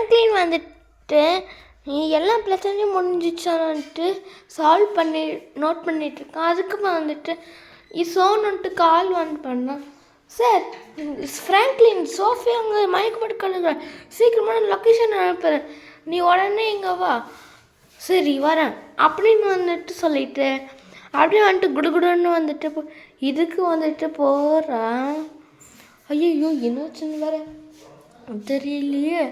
Franklin வந்துட்டு எல்லா பிரச்சனையும் முடிஞ்சிச்சான்ட்டு சால்வ் பண்ணி நோட் பண்ணிகிட்ருக்கான். அதுக்கப்புறம் வந்துட்டு சோனுன்ட்டு கால் பண்ணான். சார், ஃப்ராங்க்லின் சோஃபி அங்கே மயக்கப்பட்டு கழுகுறேன், சீக்கிரமான லொக்கேஷன் அனுப்புகிறேன், நீ உடனே இங்கே வா. சரி வரேன் அப்படின்னு வந்துட்டு சொல்லிட்டு அப்படியே வந்துட்டு குடுகுடுன்னு வந்துட்டு இதுக்கு வந்துட்டு போகிறான். ஐயோ என்னாச்சுன்னு வேற தெரியலையே.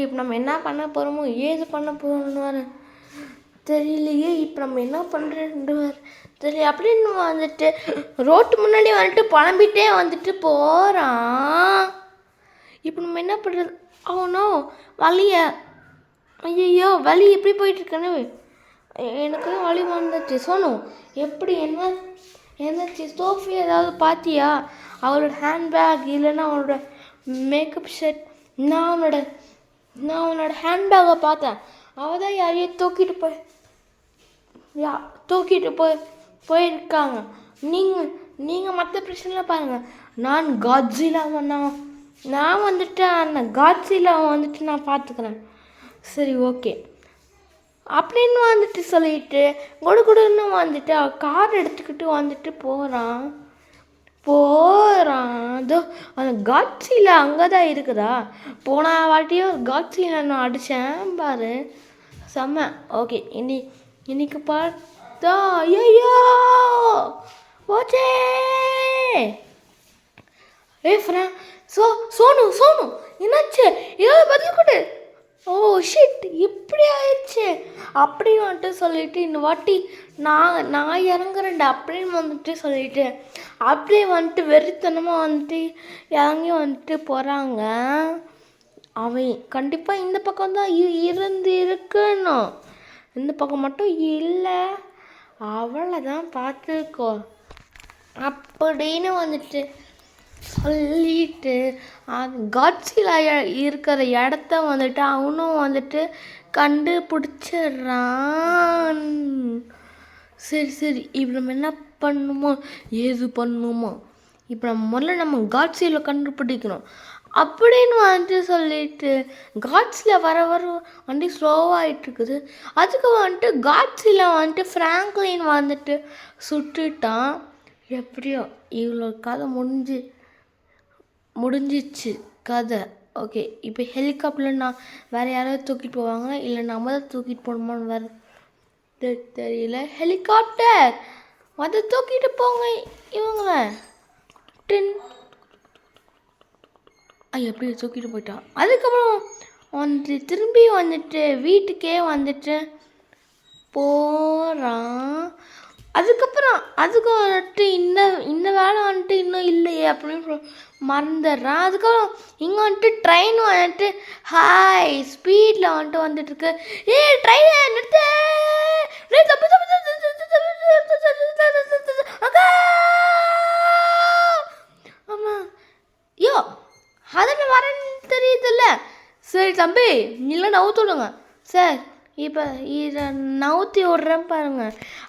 இப்போ நம்ம என்ன பண்ண போகிறோமோ ஏது பண்ண போகிறோம்னு வேறு தெரியலையே. இப்போ நம்ம என்ன பண்ணுறேன்னு வேறு தெரியல. அப்படின்னு வந்துட்டு ரோட்டு முன்னாடி வந்துட்டு புலம்பிகிட்டே வந்துட்டு போகிறான். இப்போ நம்ம என்ன பண்ணுறது? அவனோ வழிய ஐயோ வழி எப்படி போயிட்டுருக்கேன்னு எனக்கு வழி வந்துச்சு. சோனு எப்படி என்னாச்சு? சோஃபி ஏதாவது பார்த்தியா? அவளோட ஹேண்ட்பேக் இல்லைன்னா அவளோட மேக்கப் செட். நான் அவனோட ஹேண்ட்பேக்கை பார்த்தேன். அவள் தான் யாரையும் தூக்கிட்டு போயிருக்காங்க. நீங்கள் மற்ற பிரச்சனைலாம் பாருங்கள். நான் காட்ஸிலாவை நான் வந்துட்டு அந்த காட்ஸிலாவை வந்துட்டு நான் பார்த்துக்கிறேன். சரி ஓகே அப்படின்னு வந்துட்டு சொல்லிட்டு குடுன்னு வந்துட்டு கார் எடுத்துக்கிட்டு வந்துட்டு போகிறான். அதோ அந்த காட்ஸிலா அங்கே தான் இருக்குதா? போன வாட்டியும் காட்ஸிலா நான் அடித்தேன் பாரு, செம்ம. ஓகே இன்னைக்கு பார்த்தா ஐயோ போச்சே. சோனு என்னாச்சு? ஏதாவது பதில் கொடு. ஓ ஷிட், இப்படி ஆயிடுச்சு அப்படின்னு வந்துட்டு சொல்லிட்டு இந்த வாட்டி நான் இறங்குறேன்டா அப்படின்னு வந்துட்டு சொல்லிட்டு அப்படியே வந்துட்டு வெறித்தனமாக வந்துட்டு இறங்கி வந்துட்டு போகிறாங்க. அவன் கண்டிப்பாக இந்த பக்கம் தான் இருக்கணும், இந்த பக்கம் மட்டும் இல்லை, அவளை தான் பார்த்துக்கோ அப்படின்னு வந்துட்டு சொல்லிட்டு காட்ஸிலா இருக்கிற இடத்த வந்துட்டு அவனும் வந்துட்டு கண்டுபிடிச்சிட்றான். சரி இப்போ நம்ம என்ன பண்ணணுமோ ஏது பண்ணணுமோ இப்போ நம்ம காட்ஸிலா கண்டுபிடிக்கணும் அப்படின்னு வந்துட்டு சொல்லிட்டு காட்ஸிலா வர வண்டி ஸ்லோவாகிட்டு அதுக்கு வந்துட்டு காட்ஸிலா வந்துட்டு ஃப்ராங்க்லின் வந்துட்டு சுட்டுட்டான். எப்படியோ இவ்வளோ கதை முடிஞ்சிச்சு கதை. ஓகே இப்போ ஹெலிகாப்டரில் நான் வேறு யாராவது தூக்கிட்டு போவாங்களா இல்லை நம்ம தான் தூக்கிட்டு போகணுமான்னு வேறு தெரியல. ஹெலிகாப்டர் வந்து தூக்கிட்டு போங்க இவங்கள. எப்படி தூக்கிட்டு போயிட்டான். அதுக்கப்புறம் வந்துட்டு திரும்பி வந்துட்டு வீட்டுக்கே வந்துட்டு போகிறான். அதுக்கு வந்துட்டு இந்த வேலை வந்துட்டு இன்னும் இல்லையே அப்படின்னு மறந்துடுறான். அதுக்கப்புறம் இங்கே வந்துட்டு ட்ரெயின் வந்துட்டு ஹாய் ஸ்பீடில் வந்துட்டுருக்கு. ட்ரெயின் நிறுத்து. ஆமாம் யோ அதில் வரேன்னு தெரியுதுல்ல. சரி தம்பி இல்லை நவுத்துடுங்க சார், இப்போ இதை நவுத்தி விட்றேன் பாருங்க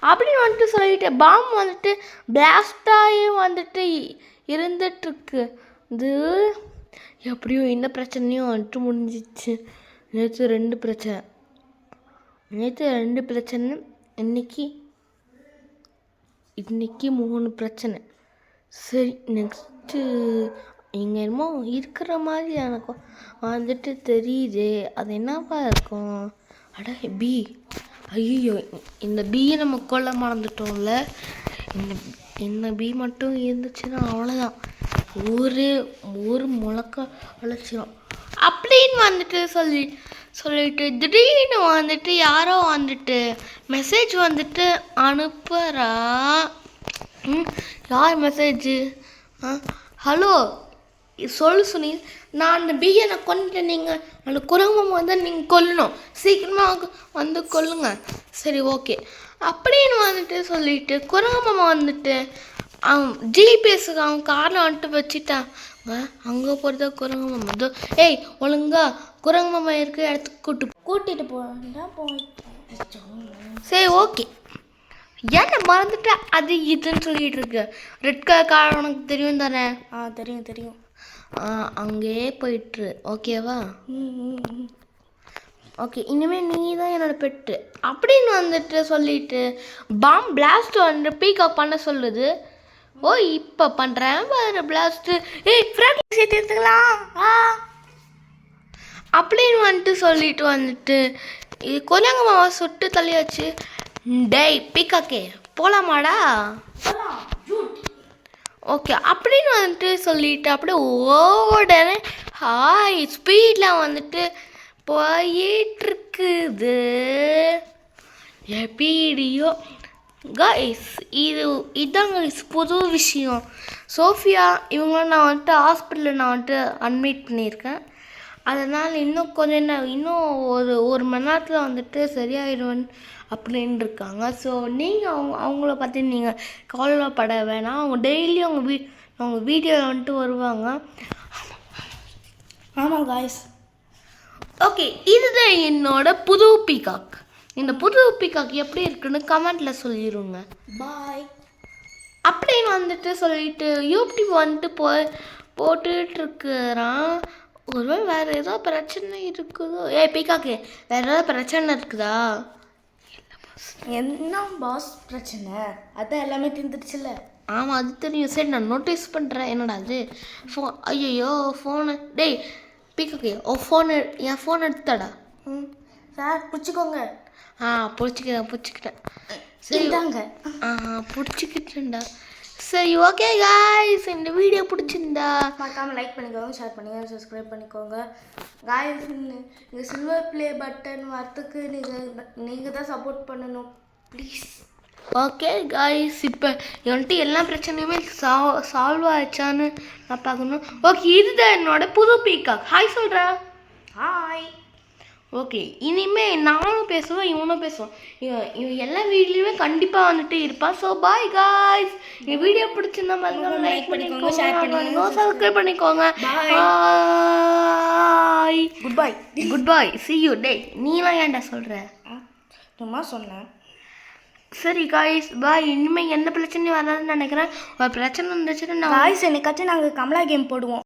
அப்படின்னு வந்துட்டு சொல்லிட்டு பாம் வந்துட்டு பிளாஸ்டாகி வந்துட்டு இருந்துட்டுருக்கு. இது எப்படியோ இந்த பிரச்சனையும் வந்துட்டு முடிஞ்சிச்சு. நேற்று ரெண்டு பிரச்சனை இன்னைக்கு 3 பிரச்சனை. சரி நெக்ஸ்ட்டு இங்கே என்னமோ இருக்கிற மாதிரி எனக்கு வந்துட்டு தெரியுது. அது என்னப்பா இருக்கும்? அட பி. ஐயோ இந்த பியை நம்ம கொல்ல மறந்துட்டோம்ல. இந்த பி மட்டும் இருந்துச்சுன்னா அவ்வளோதான், ஒரு முழக்க அழைச்சிடும் அப்படின்னு வந்துட்டு சொல்லிட்டு திடீர்னு வந்துட்டு யாரோ வந்துட்டு மெசேஜ் வந்துட்டு அனுப்புகிறா. யார் மெசேஜு? ஹலோ சொல்லு சுனில், நான் அந்த பியை நான் கொண்டுட்டேன், நீங்கள் அந்த குரங்கம் வந்து நீங்கள் கொல்லணும், சீக்கிரமாக வந்து கொல்லுங்க. சரி ஓகே அப்படின்னு வந்துட்டு சொல்லிட்டு குரங்கம்மா வந்துட்டு அவன் ஜிபிஎஸ்க்கு அவன் காரில் வந்துட்டு வச்சுட்டாங்க. அங்கே போகிறதா குரங்கம்மா இதோ ஒழுங்கா குரங்கம்மா இருக்க இடத்துக்கு கூட்டிகிட்டு போகிறா சரி ஓகே. ஏன்னா மறந்துட்டேன் அது இதுன்னு சொல்லிட்டு இருக்கு. ரெட் கலர் கார் உனக்கு தெரியும் தானே? தெரியும். அங்கேயே போயிட்டுரு ஓகேவா? ஓகே, இனிமேல் நீ தான் என்னோட பெட்டு அப்படின்னு வந்துட்டு சொல்லிட்டு பாம் பிளாஸ்ட் வந்து பீக்கப் பண்ண சொல்லுது. ஓ இப்போ பண்ணுறேன் பாரு பிளாஸ்ட்டு. ஃப்ரெண்ட் சேர்த்துக்கலாம் அப்படின்னு வந்துட்டு சொல்லிட்டு வந்துட்டு இது கொல்லங்க மாவா சுட்டு தள்ளியாச்சு. டேய் பீக்காக்கே போகலாமாடா? ஓகே அப்படின்னு வந்துட்டு சொல்லிட்டு அப்படியே ஓடனே ஹாய் ஸ்பீடில் வந்துட்டு போயிட்டுருக்குது எப்படியோ. கைஸ் இதாங்க கைஸ் புது விஷயம். சோஃபியா இவங்களும் நான் வந்துட்டு ஹாஸ்பிட்டலில் நான் வந்துட்டு அட்மிட் பண்ணியிருக்கேன். அதனால் இன்னும் இன்னும் ஒரு மணி நேரத்தில் வந்துட்டு சரியாயிடுவேன் அப்படின்னு இருக்காங்க. ஸோ நீங்கள் அவங்கள பற்றி நீங்கள் கவலைப்பட வேணாம். அவங்க டெய்லி அவங்க வீடியோவில் வந்துட்டு வருவாங்க. ஆமாம் காய்ஸ். ஓகே, இதுதான் என்னோட புது பீகாக். இந்த புது பீகாக் எப்படி இருக்குன்னு கமெண்ட்டில் சொல்லிடுங்க. பாய் அப்படின்னு வந்துட்டு சொல்லிட்டு யூடியூப் வந்துட்டு போட்டுட்ருக்குறான். ஒருவேளை வேறு ஏதோ பிரச்சனை இருக்குதோ? பீகாக்கு வேறு ஏதாவது பிரச்சனை இருக்குதா? என்ன பாஸ் பிரச்சனை? அதான் எல்லாமே தீர்ந்துடுச்சுல்ல. ஆமாம் அது தெரியும். சரி நான் நோட்டீஸ் பண்ணுறேன். என்னடா அது ஐயோ ஃபோனு. டேய் பீகாக்கு என் ஃபோன் எடுத்தாடா. சார் பிடிச்சிக்கோங்க. பிடிச்சிக்கிட்டேன். சரி தாங்க. பிடிச்சிக்கிட்டேன்டா. சரி ஓகே காய்ஸ், இந்த வீடியோ பிடிச்சிருந்தா மறக்காமல் லைக் பண்ணிக்கோங்க, ஷேர் பண்ணிக்கோங்க, சப்ஸ்கிரைப் பண்ணிக்கோங்க காய்ஸ். இந்த சில்வர் ப்ளே பட்டன் வரத்துக்கு நீங்கள் தான் சப்போர்ட் பண்ணணும் ப்ளீஸ். ஓகே காய்ஸ், இப்போ வந்துட்டு எல்லா பிரச்சனையுமே சால்வ் ஆயிடுச்சான்னு நான் பார்க்கணும். ஓகே, இதுதான் என்னோட புது பீகாக். ஹாய் சொல்கிறா. ஹாய். ஓகே, இனிமேல் நானும் பேசுவேன், இவனும் பேசுவான். இவன் எல்லா வீடியோலையுமே கண்டிப்பாக வந்துட்டு இருப்பான். So bye guys. என் வீடியோ பிடிச்சிருந்தா மறக்காம லைக் பண்ணிக்கோங்க, ஷேர் பண்ணிக்கோங்க, சப்ஸ்கிரைப் பண்ணிக்கோங்க. Bye. Good bye. see you. டே நீலாம் ஏன்டா சொல்கிற? சும்மா சொன்னேன். சரி காய்ஸ் பாய். இனிமேல் எந்த பிரச்சனையும் வராதுன்னு நினைக்கிறேன். ஒரு பிரச்சனை இருந்துச்சுன்னா காய்ஸ் என்னைக்காச்சும் நாங்கள் கமலா கேம் போடுவோம்.